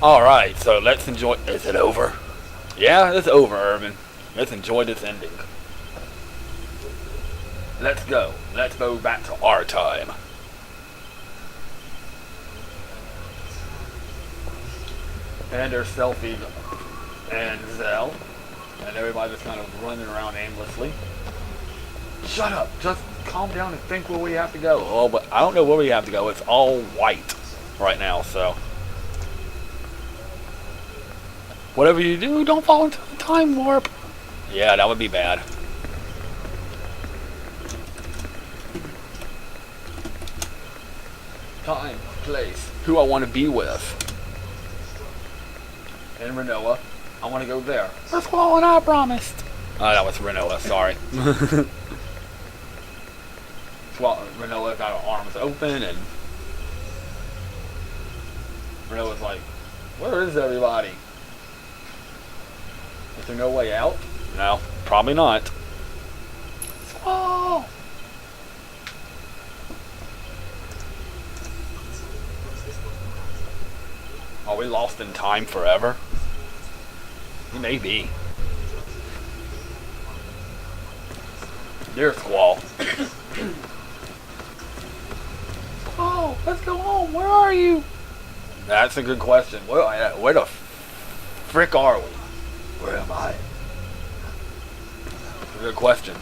Alright, so let's enjoy. Is it over? Yeah, it's over, Irvin. Let's enjoy this ending. Let's go. Let's go back to our time. And there's Selfie and Zell. And everybody's kind of running around aimlessly. Shut up. Just calm down and think where we have to go. Oh, but I don't know where we have to go. It's all white right now, so. Whatever you do, don't fall into the time warp. Yeah, that would be bad. Time, place, who I want to be with. And Renoa. I want to go there. For Squall and I promised. Oh, that was Renoa, sorry. Renoa got her arms open and Renoa's like, where is everybody? Is there no way out? No, probably not. Squall! Are we lost in time forever? We may be. Dear Squall. Squall, let's go home. Where are you? That's a good question. Where the frick are we? Where am I? That's a good question.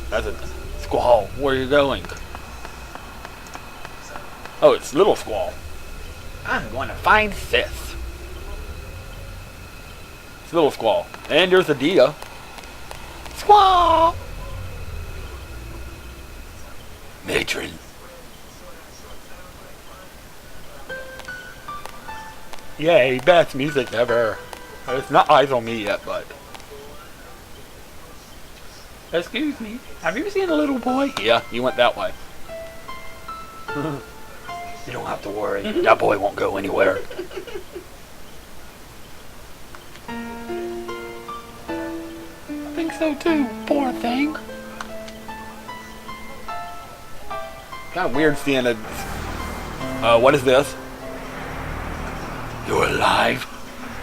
That's a Squall. Where are you going? Oh, it's Little Squall. I'm going to find Sis. It's Little Squall. And there's Adia. Squall! Matron. Yay, best music ever. It's not Eyes on Me yet, but. Excuse me, have you seen a little boy? Yeah, he went that way. You don't have to worry. That boy won't go anywhere. I think so too, poor thing. Kind of weird seeing a. What is this? You're alive?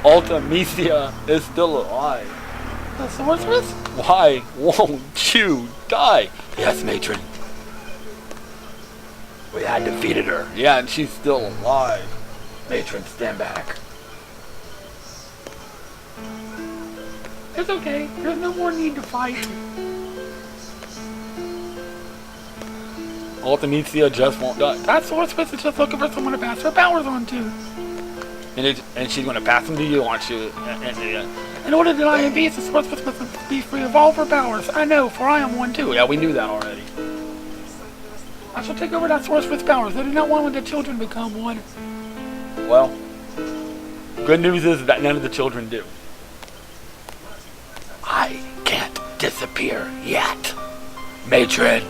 Ultimecia is still alive. The sorceress? Why won't you die? Yes, matron. We had defeated her. Yeah, and she's still alive. Matron, stand back. It's okay. There's no more need to fight. Ultimecia just won't die. That sorceress is just looking for someone to pass her powers on to. And she's going to pass them to you, aren't you? In order that I am beast, the sorceress must be free of all of her powers. I know, for I am one too. Yeah, we knew that already. I shall take over that sorceress powers. I do not want the children become one. Well, good news is that none of the children do. I can't disappear yet, matron.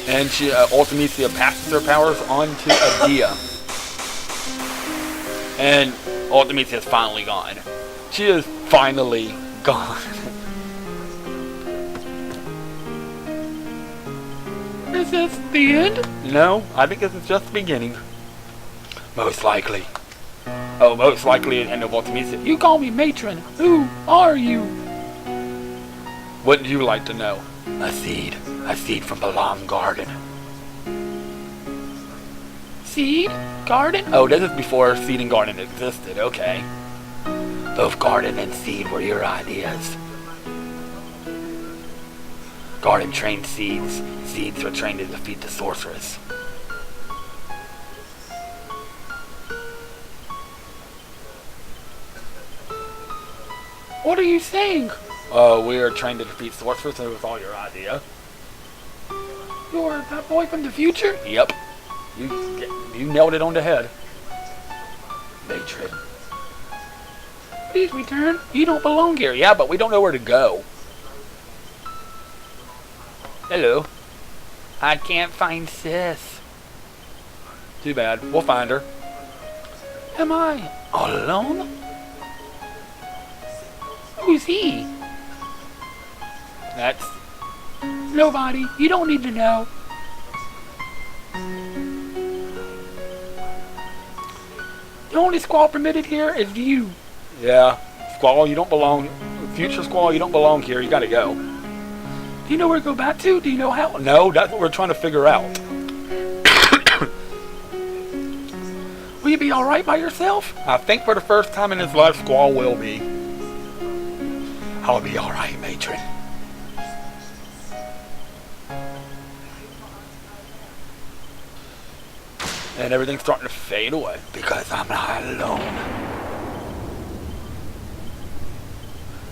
And she, Ultimecia passes her powers on to Adia. And Ultimecia is finally gone. She is finally gone. Is this the end? No, I think this is just the beginning. Most likely. Oh, most likely the end of Ultimecia. You call me matron. Who are you? Wouldn't you like to know? A seed. A seed from the Long Garden. Seed? Garden? Oh, this is before seed and garden existed. Okay. Both garden and seed were your ideas. Garden trained seeds. Seeds were trained to defeat the sorceress. What are you saying? We are trained to defeat sorceress. It was all your idea. You're that boy from the future? Yep. You nailed it on the head. Matron. Please return. You don't belong here. Yeah, but we don't know where to go. Hello. I can't find Sis. Too bad. We'll find her. Am I all alone? Who's he? That's Nobody. You don't need to know. The only squall permitted here is you. Yeah. Squall, you don't belong. Future Squall, you don't belong here. You gotta go. Do you know where to go back to? Do you know how? No, that's what we're trying to figure out. Will you be alright by yourself? I think for the first time in his life, Squall will be. I'll be alright, matron. And everything's starting to fade away because I'm not alone.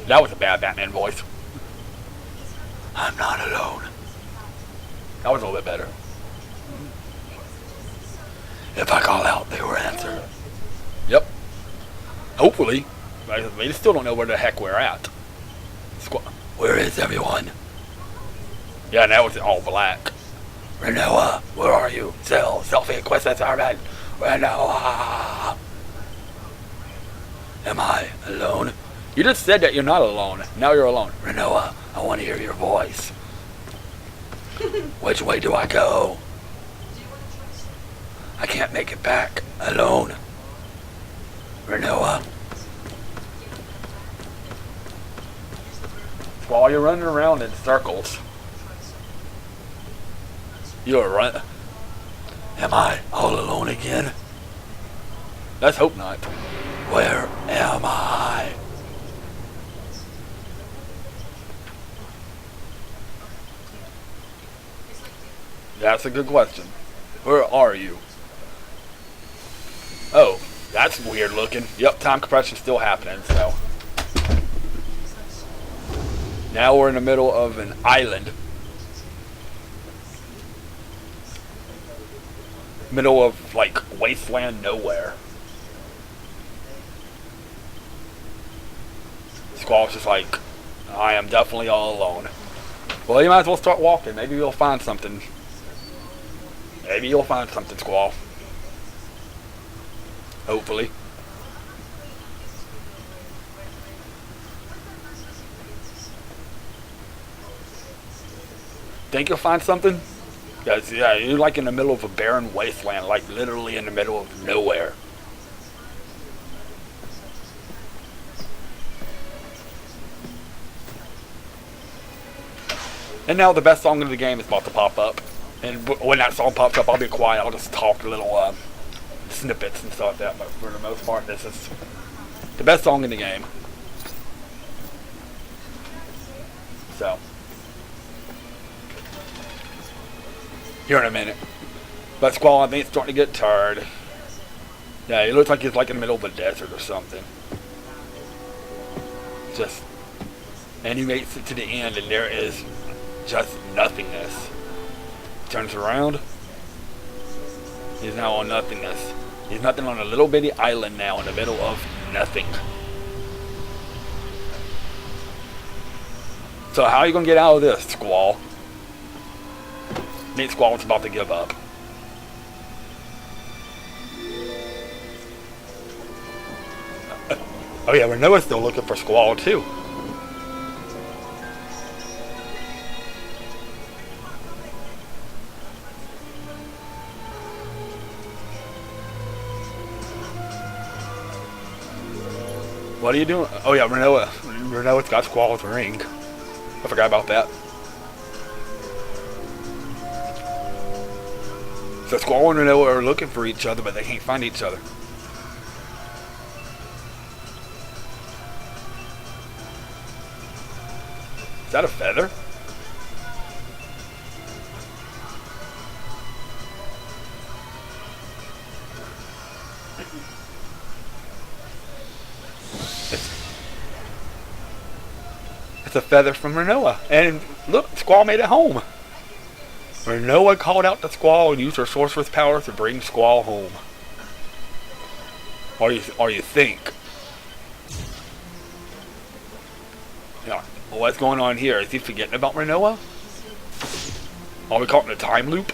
That was a bad Batman voice. I'm not alone. That was a little bit better. If I call out, they will answer. Yep. Hopefully. They still don't know where the heck we're at. Where is everyone? Yeah, now it's all black. Renoa, where are you? Selfie, Quest, Arman. Renoa. Am I alone? You just said that you're not alone. Now you're alone. Renoa, I want to hear your voice. Which way do I go? I can't make it back alone. Renoa. While you're running around in circles. You're right. Am I all alone again? Let's hope not. Where am I? That's a good question. Where are you? Oh, that's weird looking. Yep, time compression's still happening, so. Now we're in the middle of an island. Middle of, like, wasteland nowhere. Squall's just like, I am definitely all alone. Well, you might as well start walking. Maybe you'll find something. Maybe you'll find something, Squall. Hopefully. Think you'll find something? Because, yeah, you're like in the middle of a barren wasteland, like literally in the middle of nowhere. And now the best song of the game is about to pop up. And when that song pops up, I'll be quiet. I'll just talk little snippets and stuff like that. But for the most part, this is the best song in the game. So. Here in a minute. But Squall, I think it's starting to get tired. Yeah, it looks like he's like in the middle of a desert or something. Just. And he makes it to the end and there is just nothingness. Turns around. He's now on nothingness. He's nothing on a little bitty island now in the middle of nothing. So how are you going to get out of this, Squall? Nate Squall is about to give up. Oh yeah, Renoa's still looking for Squall too. What are you doing? Oh yeah, Renoa's got Squall's ring. I forgot about that. So Squall and Renoa are looking for each other, but they can't find each other. Is that a feather? It's a feather from Renoa. And look, Squall made it home. Renoa called out to Squall and used her sorceress power to bring Squall home. Or you think. Yeah, well, what's going on here? Is he forgetting about Renoa? Are we caught in a time loop?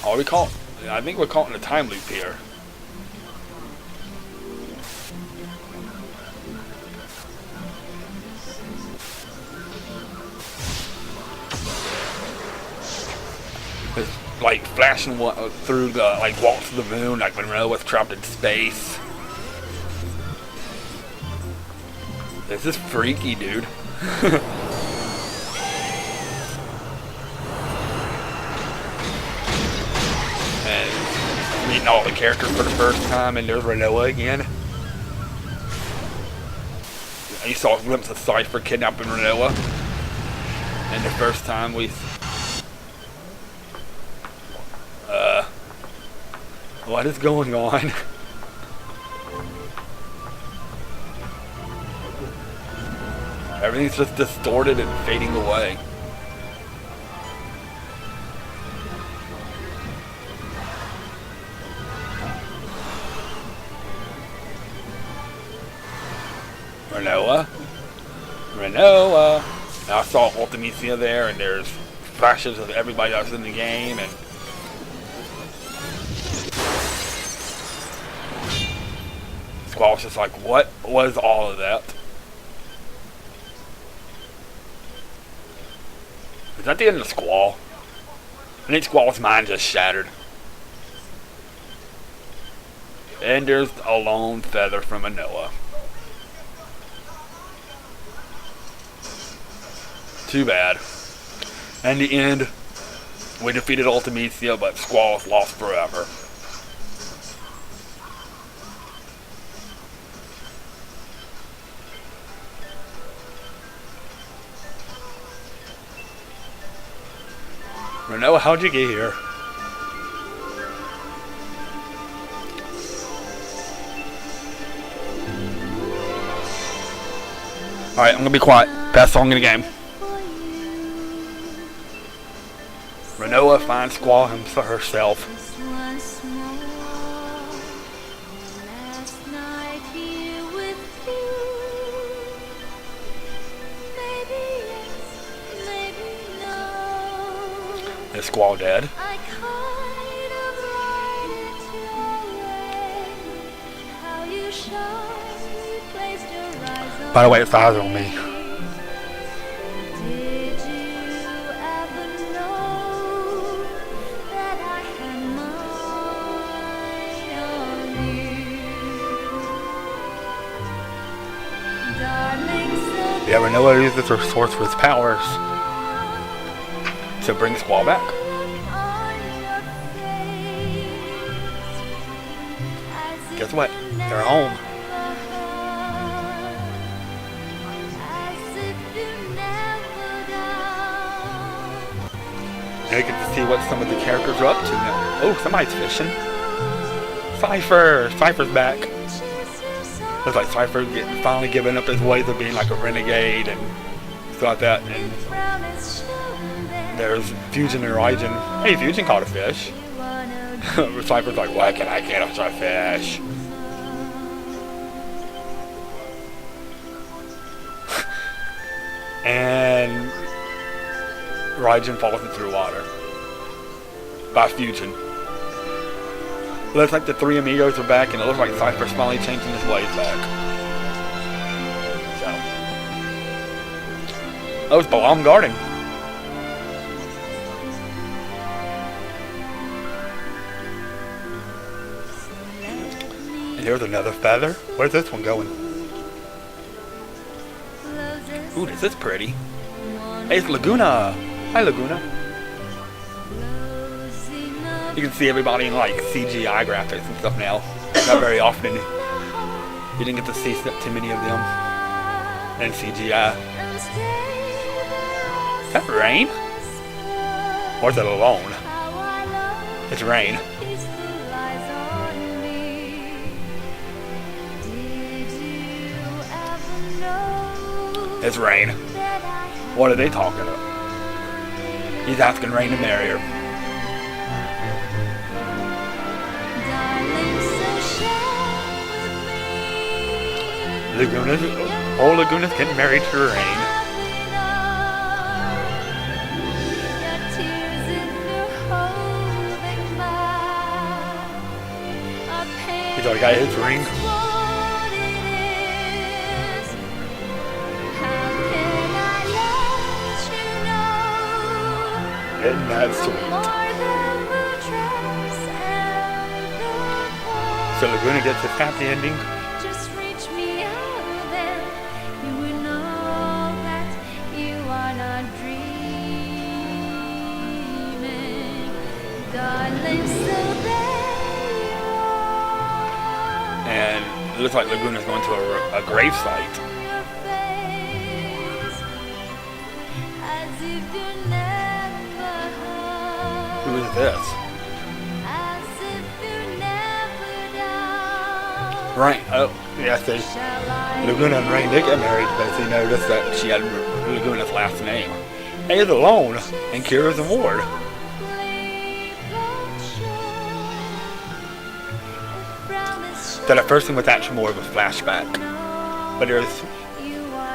Are we caught? I think we're caught in a time loop here. like flashing through the like walks of the moon, like Monroe was trapped in space. This is freaky, dude. And meeting all the characters for the first time, and there's Renoa again. You saw a glimpse of Cypher kidnapping Renoa. And the first time we... what is going on? Everything's just distorted and fading away. Renoa. Now I saw Ultimisia there, and there's flashes of everybody else in the game, and Squall's just like, what was all of that? Is that the end of Squall? I think Squall's mind just shattered. And there's a lone feather from a Noah. Too bad. In the end, we defeated Ultimisia, but Squall's lost forever. Renoa, how'd you get here? Alright, I'm gonna be quiet. Best song in the game. Renoa finds Squall herself. Is Squall dead? By the way, it's eyes on me. Yeah, Renoa uses her sorceress powers to bring Squall back. Guess what? They're home. Now you get to see what some of the characters are up to now. Oh, somebody's fishing. Cypher! Cypher's back. Looks like Cypher finally giving up his ways of being like a renegade and stuff like that. And there's Fusion and Raijin. Hey, Fusion caught a fish. Cypher's like, why can't I catch a fish? And Raijin falls into the water by Fusion. Looks like the three amigos are back, and it looks like Cypher's finally changing his ways back. So, that was Balam Garden. And here's another feather. Where's this one going? Ooh, this is pretty. Hey, it's Laguna. Hi, Laguna. You can see everybody in like CGI graphics and stuff now. Not very often. You didn't get to see too many of them in CGI. Is that rain? Or is it alone? It's rain. It's Rain. What are they talking about? He's asking Rain to marry her. Laguna's getting married to Rain. He's already got his ring. Isn't that sweet? So Laguna gets his happy ending. Just reach me out then. You will know that you are not dreaming, darling. So there you are. And it looks like Laguna's going to a grave site. Your face, as if you never heard. Who is this? As if you never died. Right. Oh, yeah, see. Laguna and Rain did get married, but he noticed that she had Laguna's last name. A is alone, and Kira is a ward. So the first thing was actually more of a flashback. But there's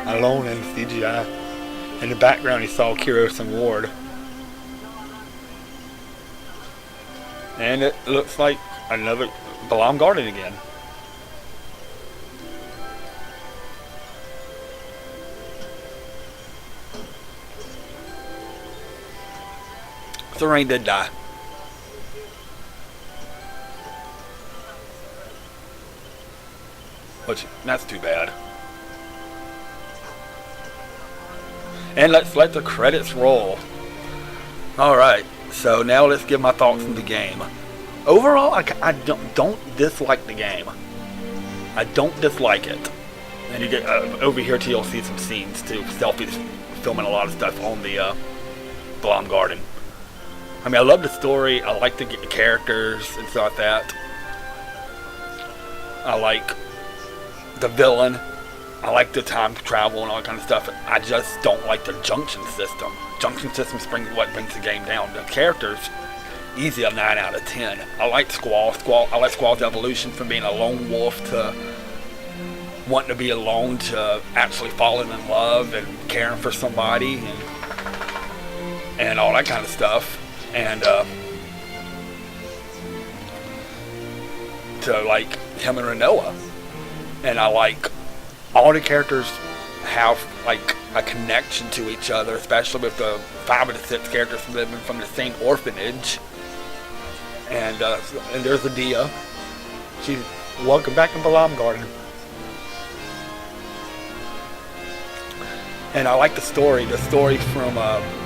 alone in CGI. In the background, you saw Kyros and Ward. And it looks like another Balam Garden again. So Rain did die. Which, that's too bad. And let's let the credits roll. Alright, so now let's give my thoughts on the game. Overall, I don't dislike the game. I don't dislike it. And you get over here too, you'll see some scenes too. Selfies filming a lot of stuff on the Balam Garden. I mean, I love the story. I like the characters and stuff like that. I like the villain. I like the time travel and all that kind of stuff. I just don't like the junction system. Junction system's what brings the game down. The characters, easy a 9 out of 10. I like Squall. I like Squall's evolution from being a lone wolf to wanting to be alone to actually falling in love and caring for somebody and all that kind of stuff. And to like him and Renoa. And I like all the characters have like a connection to each other, especially with the 5 of the 6 characters living from the same orphanage. And there's Adia. She's welcome back in Balam Garden. And I like the story from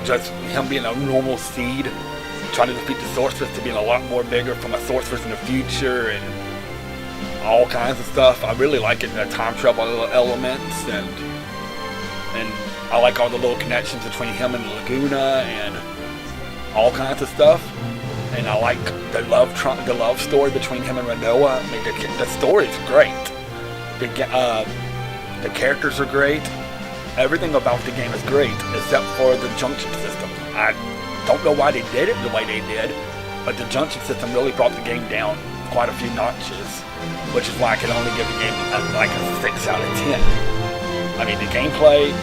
just him being a normal seed, trying to defeat the sorceress, to being a lot more bigger from a sorceress in the future and all kinds of stuff. I really like it, the time travel elements, and I like all the little connections between him and Laguna and all kinds of stuff. And I like the love story between him and Renoa. I mean, the story's great. The characters are great. Everything about the game is great, except for the junction system. I don't know why they did it the way they did, but the junction system really brought the game down quite a few notches, which is why I can only give the game like a 6 out of 10. I mean, the gameplay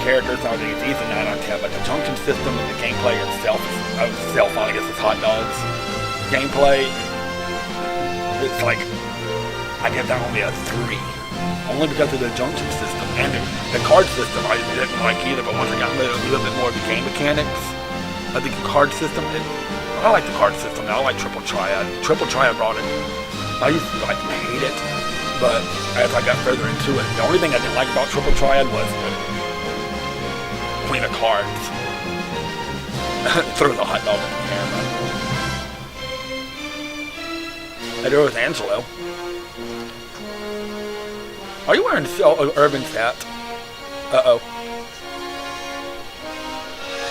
characters, I think it's easy 9 out of 10, but the junction system and the gameplay itself, I guess it's hot dogs. Gameplay, it's like, I give that only a 3. Only because of the junction system and the card system I didn't like either, but once I got a little bit more of the game mechanics, I think the card system I like the card system now. I like Triple Triad. Triple Triad brought it. I used to like hate it, but as I got further into it, the only thing I didn't like about Triple Triad was the queen of cards. Throw the hot dog in the camera. And there was Angelo. Are you wearing Urban's hat? Uh-oh.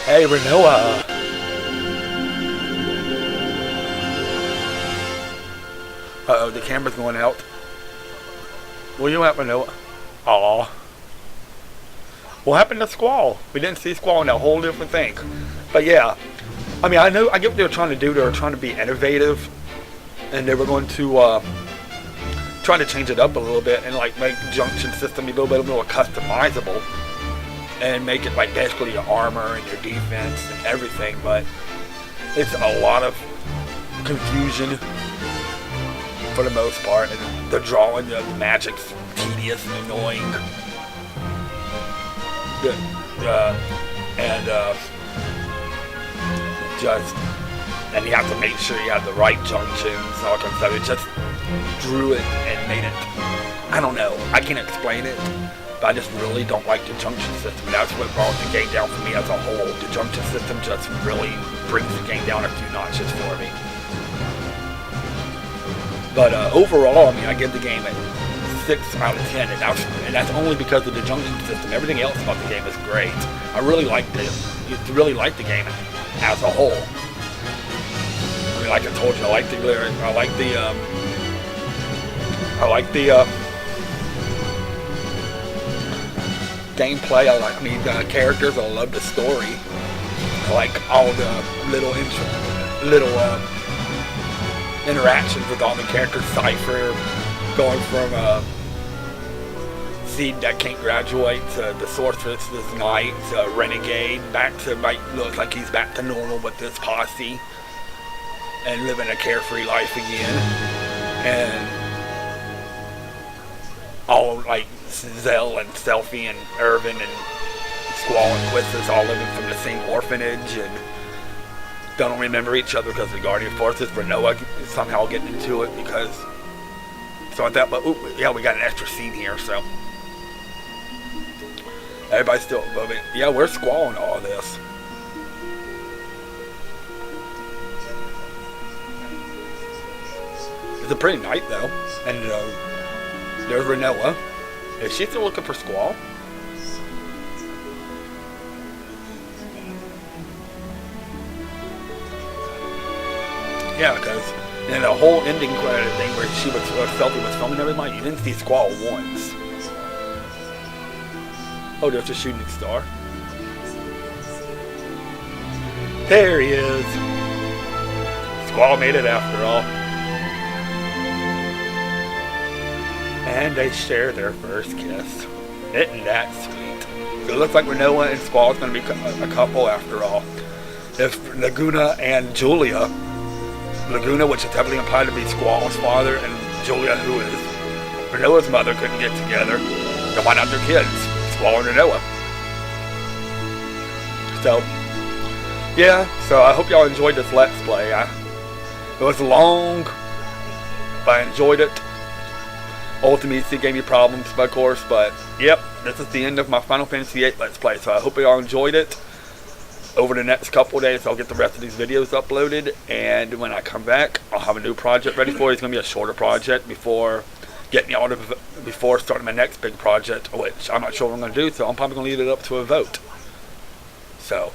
Hey, Renoa. Uh-oh, the camera's going out. Where you at, Renoa? Aw. What happened to Squall? We didn't see Squall in a whole different thing. But yeah, I mean, I get what they were trying to do. They were trying to be innovative. And they were going to, trying to change it up a little bit and like make the junction system a little bit more customizable and make it like basically your armor and your defense and everything, but it's a lot of confusion for the most part, and the drawing of the magic's tedious and annoying. And you have to make sure you have the right junctions and all kinds of stuff. drew it and made it. I don't know. I can't explain it. But I just really don't like the junction system. That's what brought the game down for me as a whole. The junction system just really brings the game down a few notches for me. But overall, I mean, I give the game a 6 out of 10, and that's only because of the junction system. Everything else about the game is great. I really like the game as a whole. I mean, like I told you, I like the lyrics. I like the gameplay. I mean, the characters. I love the story. I like all the little interactions with all the characters. Cypher, going from Seed that can't graduate to the Sorceress this night, to Renegade, back to looks like he's back to normal with this posse and living a carefree life again. And all like Zell and Selfie and Irvin and Squall and Quistis all living from the same orphanage and don't remember each other because of the Guardian Forces, but Noah somehow getting into it because so I thought, but ooh, yeah, we got an extra scene here, so everybody's still, I mean, yeah, we're Squall in all this. It's a pretty night though, and there's Renoa. Is she still looking for Squall? Yeah, because in the whole ending credit thing where Selfie was filming everybody, you didn't see Squall once. Oh, there's a shooting star. There he is. Squall made it after all. And they share their first kiss. Isn't that sweet? So it looks like Renoa and Squall is going to be a couple after all. If Laguna and Julia, Laguna, which is heavily implied to be Squall's father, and Julia, who is Renoa's mother, couldn't get together, then why not their kids? Squall and Renoa. So, yeah, so I hope y'all enjoyed this Let's Play. It was long, but I enjoyed it. Ultimately gave me problems, of course, but yep, this is the end of my Final Fantasy VIII Let's Play, so I hope y'all enjoyed it. Over the next couple of days, I'll get the rest of these videos uploaded, and when I come back, I'll have a new project ready for you. It's going to be a shorter project before starting my next big project, which I'm not sure what I'm going to do, so I'm probably going to leave it up to a vote. So,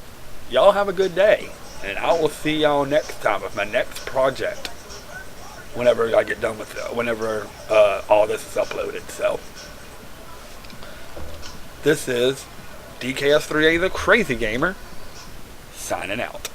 y'all have a good day, and I will see y'all next time with my next project. Whenever I get done with it, whenever all this is uploaded. So, this is DKS3A the Crazy Gamer, signing out.